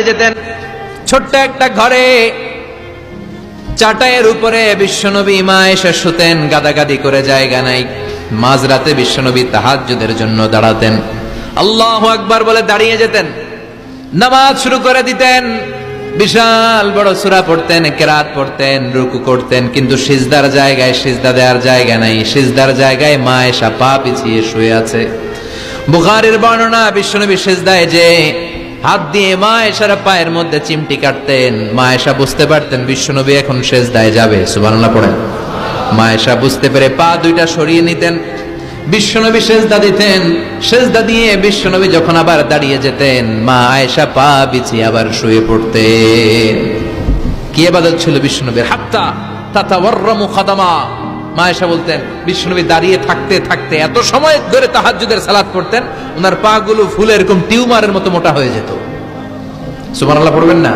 যেতেন। ছোট্ট একটা ঘরে চাটাইয়ের উপরে বিশ্বনবী মা এসে শুতেন, গাদাগাদি করে জায়গা নাই। মাঝরাতে বিশ্বনবী তাহাজ্জুদের জন্য দাঁড়াতেন, আল্লাহু আকবার বলে দাঁড়িয়ে যেতেন, নামাজ শুরু করে দিতেন। বিশাল বড় সূরা পড়তেন, কিরাত পড়তেন, রুকু করতেন, কিন্তু সিজদার জায়গায় সিজদা দেওয়ার জায়গা নাই। সিজদার জায়গায় মা এসা পা পিছিয়ে শুয়ে আছে। বুখারীর বর্ণনা, বিশ্বনবী সিজদায় যে হাত দিয়ে মা এসার পায়ের মধ্যে চিমটি কাটতেন, মা এসা বুঝতে পারতেন বিশ্বনবী এখন সিজদায় যাবে। সুবহানাল্লাহ পড়েন। মা এসা বুঝতে পেরে পা দুইটা সরিয়ে নিতেন, বিশ্বনবী সিজদা দিতেন। সিজদা দিয়ে বিশ্বনবী যখন আবার দাঁড়িয়ে যেতেন, মা আয়েশা পা বিছিয়ে আবার শুয়ে পড়তেন। কি ইবাদত ছিল বিশ্বনবীর! হাত্তা তাতাওয়াররামু খাদামা। মা আয়েশা বলতেন বিশ্বনবী দাঁড়িয়ে থাকতে থাকতে এত সময় ধরে তাহাজ্জুদের সালাত পড়তেন, ওনার পা গুলো ফুলে এরকম টিউমারের মতো মোটা হয়ে যেত। সুবহানাল্লাহ পড়বেন না?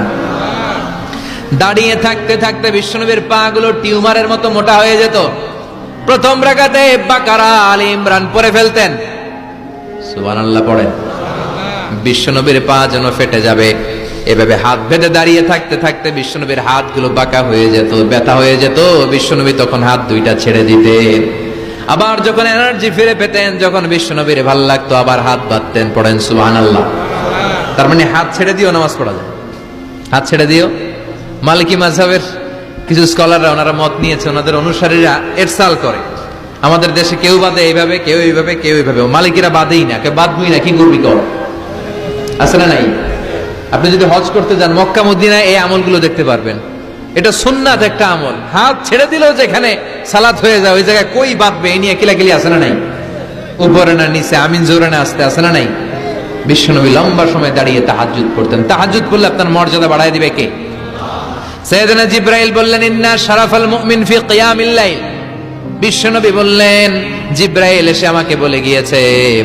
দাঁড়িয়ে থাকতে থাকতে বিশ্বনবীর পা গুলো টিউমারের মতো মোটা হয়ে যেত। প্রথম রাকাতে বাকারা, আলে ইমরান পড়ে ফেলতেন। সুবহানাল্লাহ পড়েন। বিশ্বনবীর পা যেন ফেটে যাবে, এভাবে হাত বেঁধে দাঁড়িয়ে থাকতে থাকতে বিশ্বনবীর হাতগুলো বাঁকা হয়ে যেত, ব্যথা হয়ে যেত। বিশ্বনবী তখন হাত দুইটা ছেড়ে দিতেন। আবার যখন এনার্জি ফিরে পেতেন, যখন বিশ্বনবীর ভাল লাগতো, আবার হাত বাঁধতেন। পড়েন সুবহানাল্লাহ। তার মানে হাত ছেড়ে দিও নামাজ পড়া যায়। হাত ছেড়ে দিও। মালিকি মাযহাবের কিছু স্কলাররা ওনারা মত নিয়েছে, ওনাদের অনুসারীরা এরসাল করে। আমাদের দেশে কেউ বাদে এইভাবে, কেউ এইভাবে, কেউ এইভাবে। মালিকিরা বাদেই না, কেউ বাদবই না, কি করবি কর। আছে না নাই? আপনি যদি হজ করতে যান মক্কা মদিনায়, এই আমলগুলো দেখতে পারবেন। এটা সুন্নাত একটা আমল। হাত ছেড়ে দিলেও যেখানে সালাত হয়ে যায় ওই জায়গায় কই বাঁধবে, এই নিয়ে কিলাকিলি আছে না নাই? উপরে না নিচে, আমিন জোরে না আসতে, আছে না নাই? বিশ্বনবী লম্বা সময় দাঁড়িয়ে তাহাজ্জুদ পড়তেন। তাহাজ্জুদ পড়লে আপনার মর্যাদা বাড়ায় দিবে কে? সাইয়েদনা জিবরাইল বললেন, ইন্না শারাফাল মুমিন ফি কিয়ামিল লাইল। বিশ্বনবী বললেন, জিবরাইল এসে আমাকে বলে গিয়েছে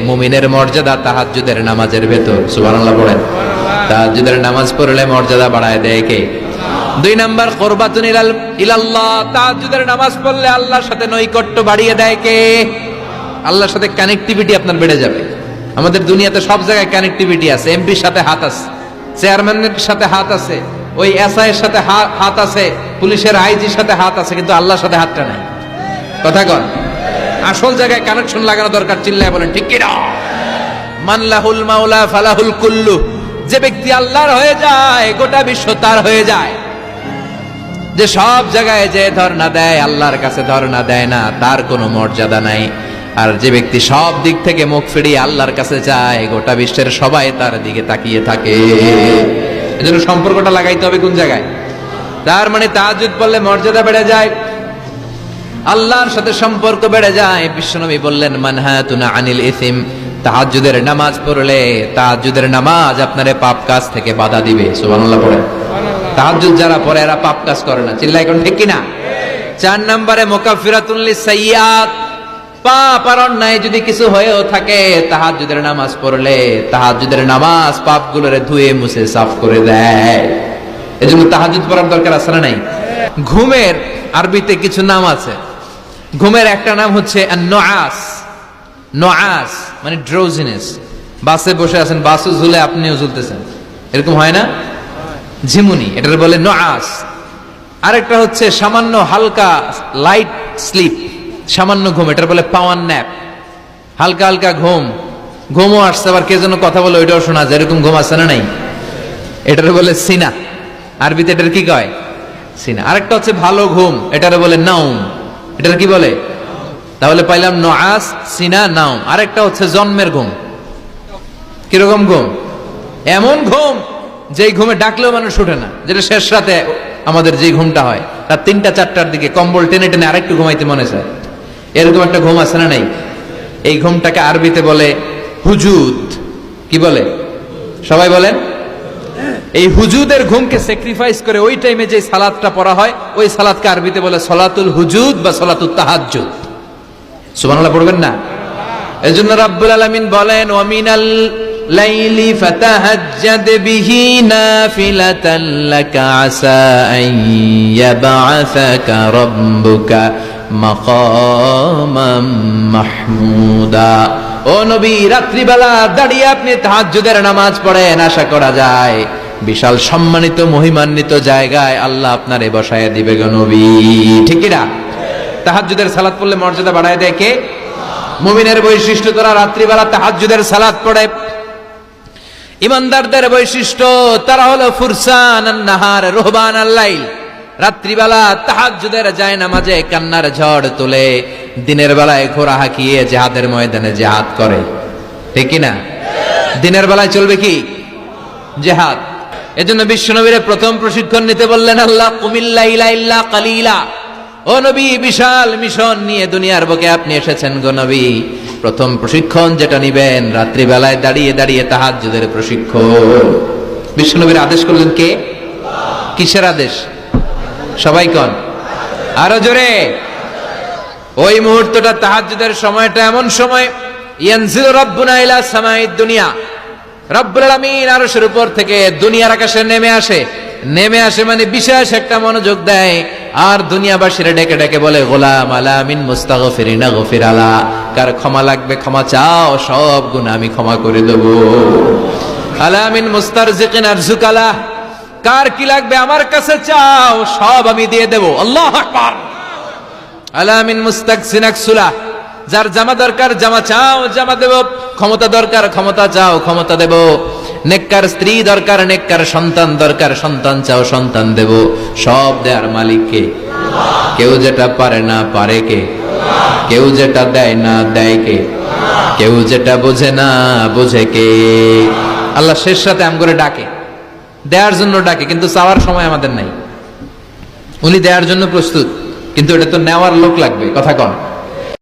মুমিনের মর্যাদা তাহাজ্জুদের নামাজের ভেতর। সুবহানাল্লাহ পড়েন। তাহাজ্জুদের নামাজ পড়লে মর্যাদা বাড়ায় দেয় কে? 2 নাম্বার, কুরবাতুন ইলাল্লাহ। তাহাজ্জুদের নামাজ পড়লে আল্লাহর সাথে নৈকট্য বাড়িয়ে দেয় কে? আল্লাহর সাথে কানেক্টিভিটি আপনার বেড়ে যাবে। আমাদের দুনিয়াতে সব জায়গায় কানেক্টিভিটি আছে। এমপির সাথে হাত আছে, চেয়ারম্যানের সাথে হাত আছে, ওই এসআই এর সাথে হাত আছে, পুলিশের আইজির সাথে হাত আছে, কিন্তু আল্লাহর সাথে হাতটা নাই। কথা কন। আসল জায়গায় কানেকশন লাগানো দরকার। চিল্লায় বলেন ঠিক কি না? মান লাহুল মাওলা ফালাহুল কুল্লু। যে ব্যক্তি আল্লাহর হয়ে যায়, গোটা বিশ্ব তার হয়ে যায়। যে সব জায়গায় যে ধর্ণা দেয়, আল্লাহর কাছে ধর্ণা দেয় না, তার কোনো মর্যাদা নাই। আর যে ব্যক্তি সব দিক থেকে মুখ ফিরিয়ে আল্লাহর কাছে যায়, গোটা বিশ্বের সবাই তার দিকে তাকিয়ে থাকে। এজন্য সম্পর্কটা লাগাইতে হবে কোন জায়গায়? তার মানে তাহাজ্জুদ পড়লে মর্যাদা বেড়ে যায়, আল্লাহর সাথে সম্পর্ক বেড়ে যায়। বিশ্বনবী বললেন, মানহাতুনা আনিল ইসিম। তাহাজ্জুদের নামাজ পড়লে, তাহাজ্জুদের নামাজ আপনারে পাপ কাজ থেকে বাধা দিবে। সুবহানাল্লাহ পড়ে। তাহাজ্জুদ যারা পড়ে এরা পাপ কাজ করে না। চিল্লায় কোন ঠিক কিনা? 4 নম্বরে মুকাফফিরাতুল লিসাইয়্যাত। পাপ আর অন্যায় যদি কিছু হয়েও থাকে, তাহাজ্জুদের নামাজ পড়লে তাহাজ্জুদের নামাজ পাপগুলোরে ধুয়ে মুছে সাফ করে দেয়। এজন্য তাহাজ্জুদ পড়ার দরকার আছে না নাই? ঘুমের আরবিতে কিছু নাম আছে। ঘুমের একটা নাম হচ্ছে আন-নুআস। নুআস মানে ড্রোজিনেস। বাসে বসে আছেন, বাসও ঝুলে আপনিও ঝুলতেছেন, এরকম হয় না? ঝিমুনি, এটার বলে নুআস। আরেকটা হচ্ছে সামান্য হালকা লাইট স্লিপ, সামান্য ঘুম, এটার বলে পাওয়ার ন্যাপ। হালকা হালকা ঘুম, ঘুমও আসছে, আবার কে যেন কথা বলে ওইটাও শোনা যায়, এরকম ঘুম আছে না নাই? এটার বলে সিনা। আরবিতে এটার কি কয়? সিনা। আরেকটা হচ্ছে ভালো ঘুম, এটার বলে নাউম। এটার কি বলে? তাহলে পাইলাম নুআস, সিনা, নাউম। আরেকটা হচ্ছে জন্মের ঘুম। কিরকম ঘুম? এমন ঘুম যেই ঘুমে ডাকলেও মানুষ ওঠে না, যেটা শেষ রাতে আমাদের যে ঘুমটা হয়, রাত 3টা-4টার দিকে কম্বল টেনে টেনে আরেকটু ঘুমাইতে মনে চায়, এরকম একটা ঘুম আছে না নাই? এই ঘুমটাকে আরবিতে বলে হুজুদ। কি বলে? সবাই বলেন। এই হুজুদের ঘুমকে স্যাক্রিফাইস করে ওই টাইমে যে সালাতটা পড়া হয়, ওই সালাতকে আরবিতে বলে সলাতুল হুজুদ বা সলাতুত তাহাজ্জুদ। সুবহানাল্লাহ পড়বেন না? এজন্য রাব্বুল আলামিন বলেন, ওয়া মিনাল লাইলি ফাতাহাজ্জাদ বিহি নাফিলাতান লাকা আসা আন ইয়াবআসাকা রাব্বুকা মাকামাম মাহমুদা। ও নবী, রাত্রিবেলা দাঁড়িয়ে আপনি তাহাজ্জুদের নামাজ পড়েন, আশা করা যায় বিশাল সম্মানিত মহিমান্বিত জায়গায় আল্লাহ আপনারে বসায় দিবে গো নবী, ঠিক কি না? তাহাজ্জুদের সালাত পড়লে মর্যাদা বাড়ায় দেয় কে? মুমিনের বৈশিষ্ট্য, তারা রাত্রিবেলা তাহাজ্জুদের সালাত পড়ে। ইমানদারদের বৈশিষ্ট্য, তারা হলো ফুরসান আন-নাহার রুহবান আল-লাইল। রাত্রিবেলা তাহাজ্জুদের জায়নামাজে কান্নার ঝড় তোলে, দিনের বেলায় ঘোড়া হাঁকিয়ে জিহাদের ময়দানে জিহাদ করে, ঠিক কি না? দিনের বেলায় চলবে কি? জিহাদ। এজন্য বিশ্বনবীর প্রথম প্রশিক্ষণ নিতে বললেন আল্লাহ, কুমিল লাইলা ইল্লা কালিলা। ও নবী, বিশাল মিশন নিয়ে দুনিয়ার বুকে আপনি এসেছেন গো নবী। প্রথম প্রশিক্ষণ যেটা নিবেন, রাত্রিবেলায় দাঁড়িয়ে দাঁড়িয়ে তাহাজ্জুদের প্রশিক্ষণ। বিশ্বনবীর আদেশ করলেন কে? কিসের আদেশ? সবাই কোন, আরো জোরে। ওই মুহূর্তটা তাহাজ্জুদের সময়টা এমন সময়, ইয়ানজিলু রাব্বুনা ইলা সামাইদ দুনিয়া, রব্বুল আলামিন আরশের উপর থেকে দুনিয়ার আকাশে নেমে আসে। নেমে আসে মানে বিশেষ একটা মনোযোগ দেয়, আর দুনিয়াবাসীরা ডেকে ডেকে বলে, গোলাম আলা মিন মুস্তাগফিরিনা গফির আলা। কার ক্ষমা লাগবে ক্ষমা চাও, সব গুনাহ আমি ক্ষমা করে দেব। আলা মিন মুস্তারজিকিন আরজুকালা, কার কি লাগবে আমার কাছে চাও, সব আমি দিয়ে দেব। আল্লাহু আকবার। আলা মিন মুস্তাকসিন আকসুলা, যার জামা দরকার জামা চাও, জামা দেব। ক্ষমতা দরকার ক্ষমতা চাও, ক্ষমতা দেব। নেককার স্ত্রী দরকার, নেককার সন্তান দরকার, সন্তান চাও, সন্তান দেব। সব দেয়ার মালিক কে? কেউ যেটা পারে না পারে কে? কেউ যেটা দেয় না দেয় কে? কেউ যেটা বোঝে না বোঝে কে? আল্লাহ শেষ সাথে আম করে ডাকে, দেওয়ার জন্য ডাকে, কিন্তু চাওয়ার সময় আমাদের নাই। উনি দেওয়ার জন্য প্রস্তুত, কিন্তু এটা তো নেওয়ার লোক লাগবে, কথা কন।